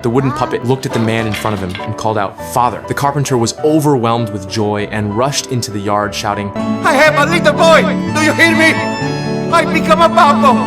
The wooden puppet looked at the man in front of him and called out, "Father." The carpenter was overwhelmed with joy and rushed into the yard shouting, I have a little boy! Do you hear me? I become a babo!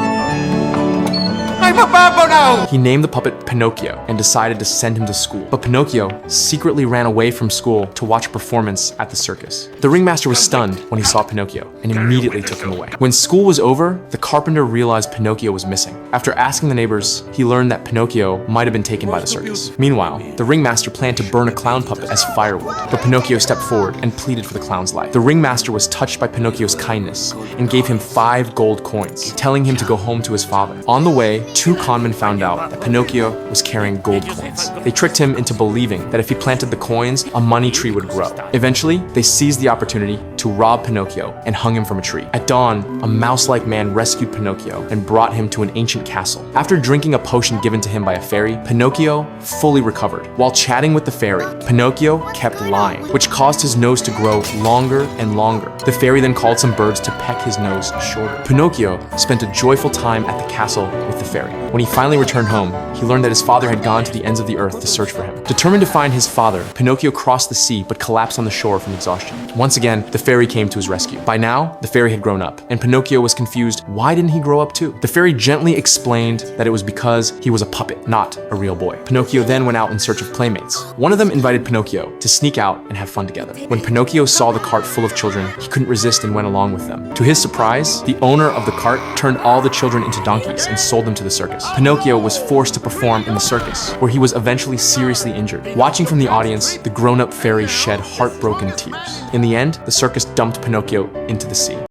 I'm a babo now! He named the puppet Pinocchio and decided to send him to school. But Pinocchio secretly ran away from school to watch a performance at the circus. The ringmaster was stunned when he saw Pinocchio and immediately took him away. When school was over, the carpenter realized Pinocchio was missing. After asking the neighbors, he learned that Pinocchio might have been taken by the circus. Meanwhile, the ringmaster planned to burn a clown puppet as firewood, but Pinocchio stepped forward and pleaded for the clown's life. The ringmaster was touched by Pinocchio's kindness and gave him 5 gold coins, telling him to go home to his father. On the way, 2 conmen found out that Pinocchio was carrying gold coins. They tricked him into believing that if he planted the coins, a money tree would grow. Eventually, they seized the opportunity to rob Pinocchio and hung him from a tree. At dawn, a mouse-like man rescued Pinocchio and brought him to an ancient castle. After drinking a potion given to him by a fairy, Pinocchio fully recovered. While chatting with the fairy, Pinocchio kept lying, which caused his nose to grow longer and longer. The fairy then called some birds to peck his nose shorter. Pinocchio spent a joyful time at the castle with the fairy. When he finally returned home, he learned that his father had gone to the ends of the earth to search for him. Determined to find his father, Pinocchio crossed the sea but collapsed on the shore from exhaustion. Once again, the fairy came to his rescue. By now, the fairy had grown up, and Pinocchio was confused. Why didn't he grow up too? The fairy gently explained that it was because he was a puppet, not a real boy. Pinocchio then went out in search of playmates. One of them invited Pinocchio to sneak out and have fun together. When Pinocchio saw the cart full of children, he couldn't resist and went along with them. To his surprise, the owner of the cart turned all the children into donkeys and sold them to the circus. Pinocchio was forced to perform in the circus, where he was eventually seriously injured. Watching from the audience, the grown-up fairy shed heartbroken tears. In the end, the circus dumped Pinocchio into the sea.